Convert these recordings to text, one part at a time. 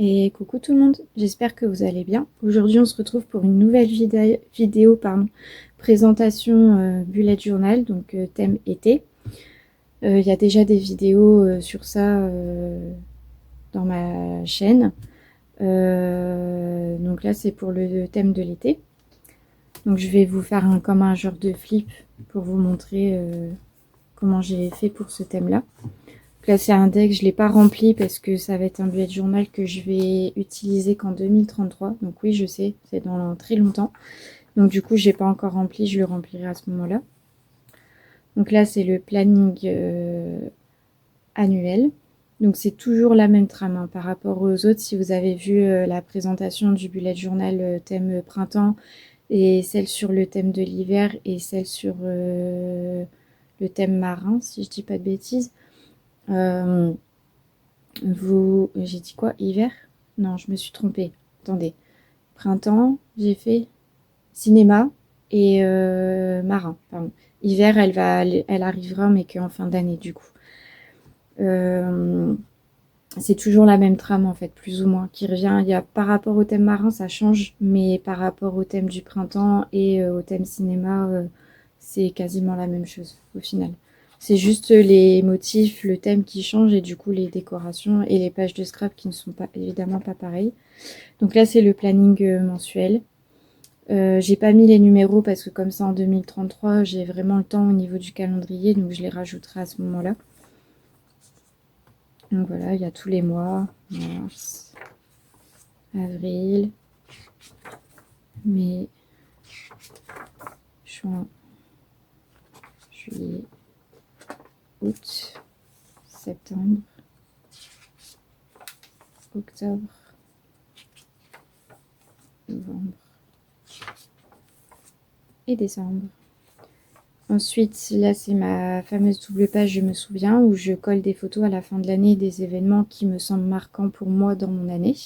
Et coucou tout le monde, j'espère que vous allez bien. Aujourd'hui on se retrouve pour une nouvelle vidéo présentation bullet journal, donc thème été. Il y a déjà des vidéos sur ça dans ma chaîne. Donc là c'est pour le thème de l'été. Donc je vais vous faire comme un genre de flip pour vous montrer comment j'ai fait pour ce thème là. Là c'est un deck, je ne l'ai pas rempli parce que ça va être un bullet journal que je vais utiliser qu'en 2033. Donc oui, je sais, c'est dans très longtemps. Donc du coup, je n'ai pas encore rempli, je le remplirai à ce moment-là. Donc là, c'est le planning annuel. Donc c'est toujours la même trame hein, par rapport aux autres. Si vous avez vu la présentation du bullet journal thème printemps et celle sur le thème de l'hiver et celle sur le thème marin, si je dis pas de bêtises. J'ai dit quoi? Hiver? Non, je me suis trompée. Attendez. Printemps, j'ai fait cinéma et marin. Pardon. Hiver, elle arrivera, mais qu'en fin d'année, du coup. C'est toujours la même trame, en fait, plus ou moins, qui revient. Il y a, par rapport au thème marin, ça change, mais par rapport au thème du printemps et au thème cinéma, c'est quasiment la même chose, au final. C'est juste les motifs, le thème qui change et du coup les décorations et les pages de scrap qui ne sont pas évidemment pas pareilles. Donc là c'est le planning mensuel. J'ai pas mis les numéros parce que comme ça en 2033 j'ai vraiment le temps au niveau du calendrier, donc je les rajouterai à ce moment-là. Donc voilà, il y a tous les mois, mars, avril, mai, juin, juillet, août, septembre, octobre, novembre et décembre. Ensuite, là, c'est ma fameuse double page, je me souviens, où je colle des photos à la fin de l'année des événements qui me semblent marquants pour moi dans mon année.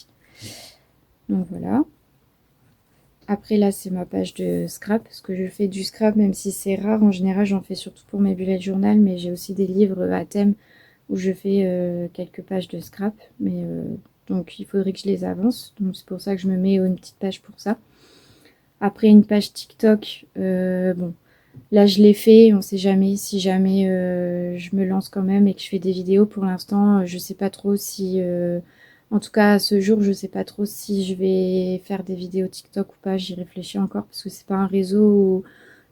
Donc voilà. Après, là, c'est ma page de scrap, parce que je fais du scrap, même si c'est rare. En général, j'en fais surtout pour mes bullet journal, mais j'ai aussi des livres à thème où je fais quelques pages de scrap. Donc, il faudrait que je les avance. Donc, c'est pour ça que je me mets une petite page pour ça. Après, une page TikTok, bon... Là, je l'ai fait, on sait jamais, si jamais je me lance quand même et que je fais des vidéos. Pour l'instant, je sais pas trop si... en tout cas, à ce jour, je sais pas trop si je vais faire des vidéos TikTok ou pas. J'y réfléchis encore parce que c'est pas un réseau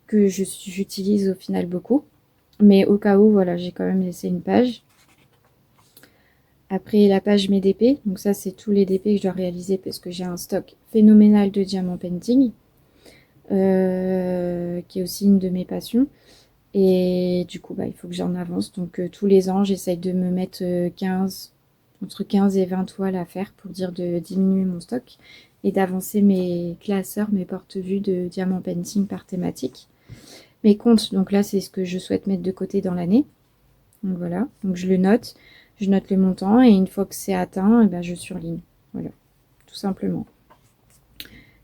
que j'utilise au final beaucoup. Mais au cas où, voilà, j'ai quand même laissé une page. Après, la page mes DP. Donc ça, c'est tous les DP que je dois réaliser parce que j'ai un stock phénoménal de diamant painting. Qui est aussi une de mes passions. Et du coup, il faut que j'en avance. Donc, tous les ans, j'essaye de me mettre entre 15 et 20 toiles à faire pour dire de diminuer mon stock et d'avancer mes classeurs, mes porte-vues de diamant painting par thématique. Mes comptes, donc là, c'est ce que je souhaite mettre de côté dans l'année. Donc voilà, donc je le note. Je note le montant et une fois que c'est atteint, et ben, je surligne. Voilà, tout simplement.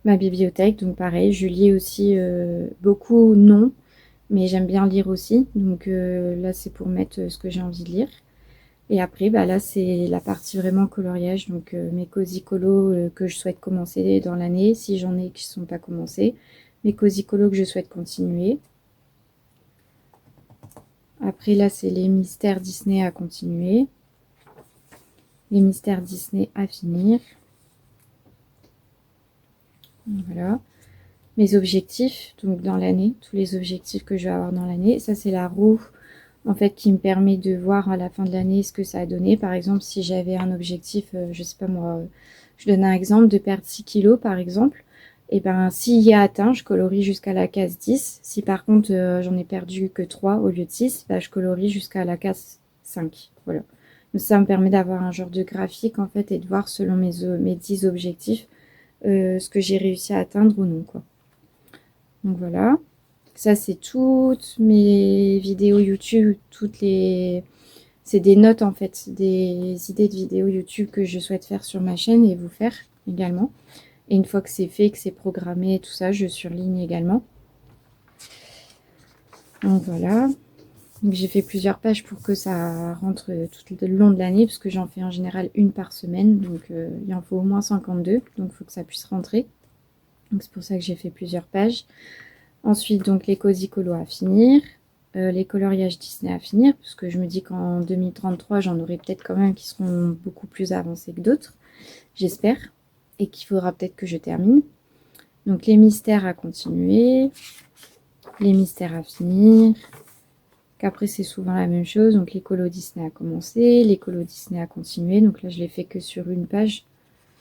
Ma bibliothèque, donc pareil, je lis aussi beaucoup non, mais j'aime bien lire aussi. Donc là, c'est pour mettre ce que j'ai envie de lire. Et après, là, c'est la partie vraiment coloriage. Donc mes cosy colos que je souhaite commencer dans l'année, si j'en ai qui ne sont pas commencés. Mes cosy colos que je souhaite continuer. Après, là, c'est les mystères Disney à continuer. Les mystères Disney à finir. Voilà. Mes objectifs, donc dans l'année, tous les objectifs que je vais avoir dans l'année. Ça, c'est la roue, en fait, qui me permet de voir à la fin de l'année ce que ça a donné. Par exemple, si j'avais un objectif, je sais pas moi, je donne un exemple de perdre 6 kilos, par exemple. Et ben, s'il y a atteint, je colorie jusqu'à la case 10. Si par contre, j'en ai perdu que 3 au lieu de 6, je colorie jusqu'à la case 5. Voilà. Donc, ça me permet d'avoir un genre de graphique, en fait, et de voir selon mes 10 objectifs ce que j'ai réussi à atteindre ou non, quoi. Donc voilà, ça c'est toutes mes vidéos YouTube, c'est des notes en fait, des idées de vidéos YouTube que je souhaite faire sur ma chaîne et vous faire également. Et une fois que c'est fait, que c'est programmé et tout ça, je surligne également. Donc voilà. Donc j'ai fait plusieurs pages pour que ça rentre tout le long de l'année, parce que j'en fais en général une par semaine, donc il en faut au moins 52, donc il faut que ça puisse rentrer. Donc c'est pour ça que j'ai fait plusieurs pages. Ensuite, donc les cozy colos à finir, les coloriages Disney à finir, parce que je me dis qu'en 2033, j'en aurai peut-être quand même qui seront beaucoup plus avancés que d'autres, j'espère, et qu'il faudra peut-être que je termine. Donc les mystères à continuer, les mystères à finir. Qu'après c'est souvent la même chose, donc les colos Disney à commencer, les colos Disney à continuer. Donc là je l'ai fait que sur une page,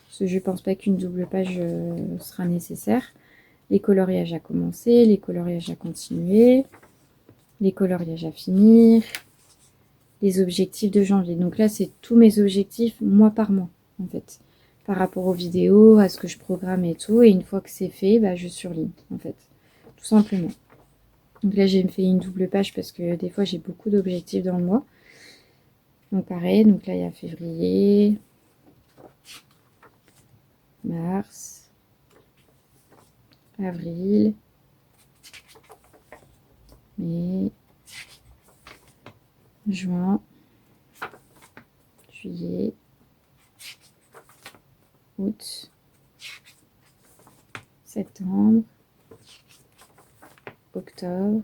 parce que je pense pas qu'une double page sera nécessaire. Les coloriages à commencer, les coloriages à continuer, les coloriages à finir, les objectifs de janvier. Donc là c'est tous mes objectifs mois par mois en fait, par rapport aux vidéos, à ce que je programme et tout. Et une fois que c'est fait, bah, je surligne en fait, tout simplement. Donc là, j'ai fait une double page parce que des fois, j'ai beaucoup d'objectifs dans le mois. Donc pareil, donc là, il y a février, mars, avril, mai, juin, juillet, août, septembre, octobre,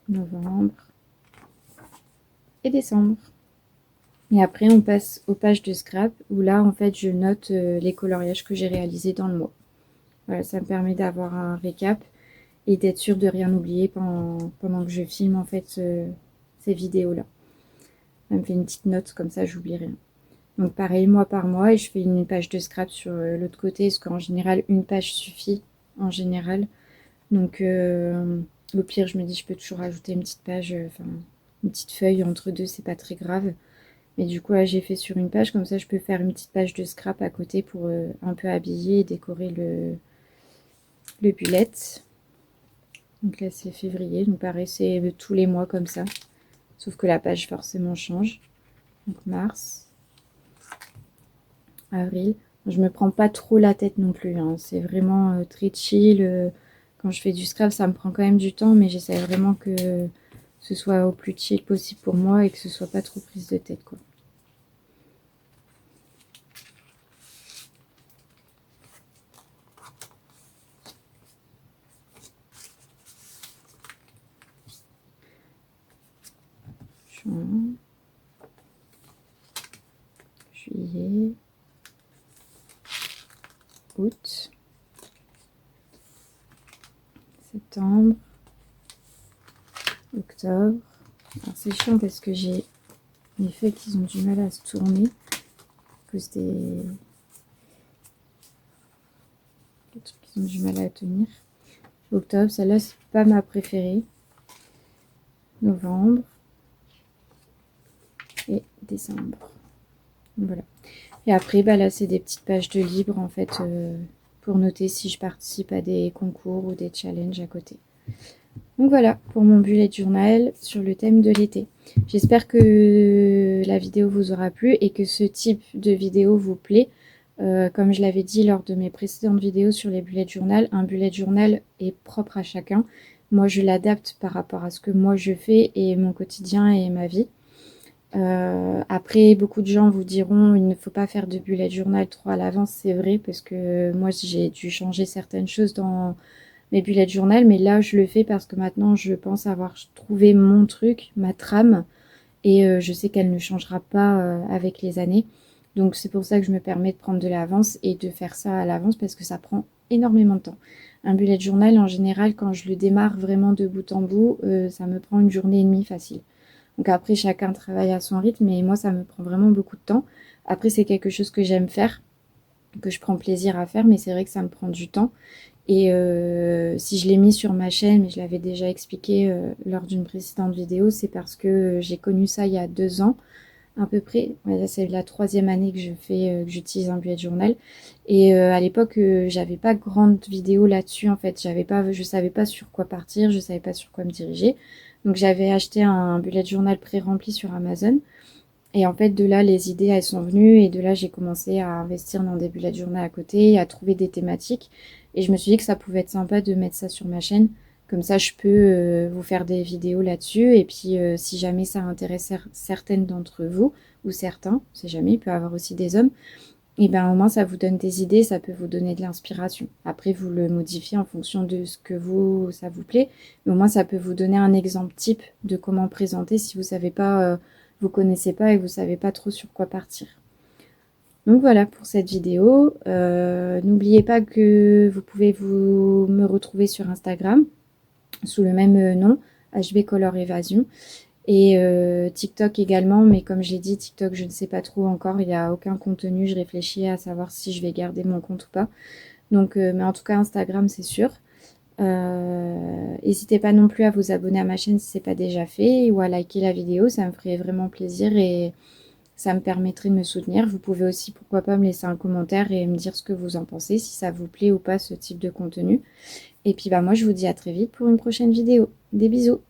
novembre et décembre. Et après, on passe aux pages de scrap où là, en fait, je note les coloriages que j'ai réalisés dans le mois. Voilà, ça me permet d'avoir un récap et d'être sûre de rien oublier pendant que je filme, en fait, ces vidéos-là. Ça me fait une petite note, comme ça, j'oublie rien. Donc pareil, mois par mois, et je fais une page de scrap sur l'autre côté, parce qu'en général, une page suffit, en général. Donc au pire, je me dis, je peux toujours ajouter une petite page, enfin, une petite feuille entre deux, c'est pas très grave. Mais du coup, là, j'ai fait sur une page, comme ça, je peux faire une petite page de scrap à côté pour un peu habiller et décorer le bullet. Donc là, c'est février, donc pareil, c'est tous les mois comme ça. Sauf que la page, forcément, change. Donc mars, avril. Je me prends pas trop la tête non plus, hein. C'est vraiment très chill. Quand je fais du scrap, ça me prend quand même du temps, mais j'essaie vraiment que ce soit au plus chill possible pour moi et que ce soit pas trop prise de tête, quoi. Juin, juillet, août, septembre, octobre. Alors c'est chiant parce que j'ai les feuilles qui ont du mal à se tourner à cause des trucs qui ont du mal à tenir. Octobre, celle-là c'est pas ma préférée. Novembre et décembre. Voilà. Et après, bah là, c'est des petites pages de libre, en fait, pour noter si je participe à des concours ou des challenges à côté. Donc voilà, pour mon bullet journal sur le thème de l'été. J'espère que la vidéo vous aura plu et que ce type de vidéo vous plaît. Comme je l'avais dit lors de mes précédentes vidéos sur les bullet journal, un bullet journal est propre à chacun. Moi, je l'adapte par rapport à ce que moi je fais et mon quotidien et ma vie. Après, beaucoup de gens vous diront il ne faut pas faire de bullet journal trop à l'avance, c'est vrai, parce que moi j'ai dû changer certaines choses dans mes bullet journal, mais là je le fais parce que maintenant je pense avoir trouvé mon truc, ma trame, et je sais qu'elle ne changera pas avec les années. Donc c'est pour ça que je me permets de prendre de l'avance et de faire ça à l'avance parce que ça prend énormément de temps. Un bullet journal, en général, quand je le démarre vraiment de bout en bout, ça me prend une journée et demie facile. Donc après, chacun travaille à son rythme, mais moi, ça me prend vraiment beaucoup de temps. Après, c'est quelque chose que j'aime faire, que je prends plaisir à faire, mais c'est vrai que ça me prend du temps. Et si je l'ai mis sur ma chaîne, mais je l'avais déjà expliqué lors d'une précédente vidéo, c'est parce que j'ai connu ça il y a 2 ans à peu près. Ouais, c'est la 3e année que que j'utilise un bullet journal. Et à l'époque, j'avais pas grande vidéo là-dessus en fait. Je savais pas sur quoi partir, je savais pas sur quoi me diriger. Donc j'avais acheté un bullet journal pré-rempli sur Amazon. Et en fait, de là, les idées, elles sont venues. Et de là, j'ai commencé à investir dans des bullet journal à côté, à trouver des thématiques. Et je me suis dit que ça pouvait être sympa de mettre ça sur ma chaîne. Comme ça, je peux vous faire des vidéos là-dessus. Et puis, si jamais ça intéresse certaines d'entre vous, ou certains, on sait jamais, il peut y avoir aussi des hommes, et bien au moins ça vous donne des idées, ça peut vous donner de l'inspiration. Après, vous le modifiez en fonction de ce que ça vous plaît. Mais au moins, ça peut vous donner un exemple type de comment présenter si vous savez pas, vous connaissez pas et vous savez pas trop sur quoi partir. Donc voilà pour cette vidéo. N'oubliez pas que vous pouvez me retrouver sur Instagram sous le même nom, HB Color Evasion. Et TikTok également, mais comme j'ai dit, TikTok, je ne sais pas trop encore, il n'y a aucun contenu, je réfléchis à savoir si je vais garder mon compte ou pas. Donc, mais en tout cas, Instagram, c'est sûr. N'hésitez pas non plus à vous abonner à ma chaîne si ce n'est pas déjà fait, ou à liker la vidéo, ça me ferait vraiment plaisir et ça me permettrait de me soutenir. Vous pouvez aussi, pourquoi pas, me laisser un commentaire et me dire ce que vous en pensez, si ça vous plaît ou pas ce type de contenu. Et puis, bah, moi, je vous dis à très vite pour une prochaine vidéo. Des bisous!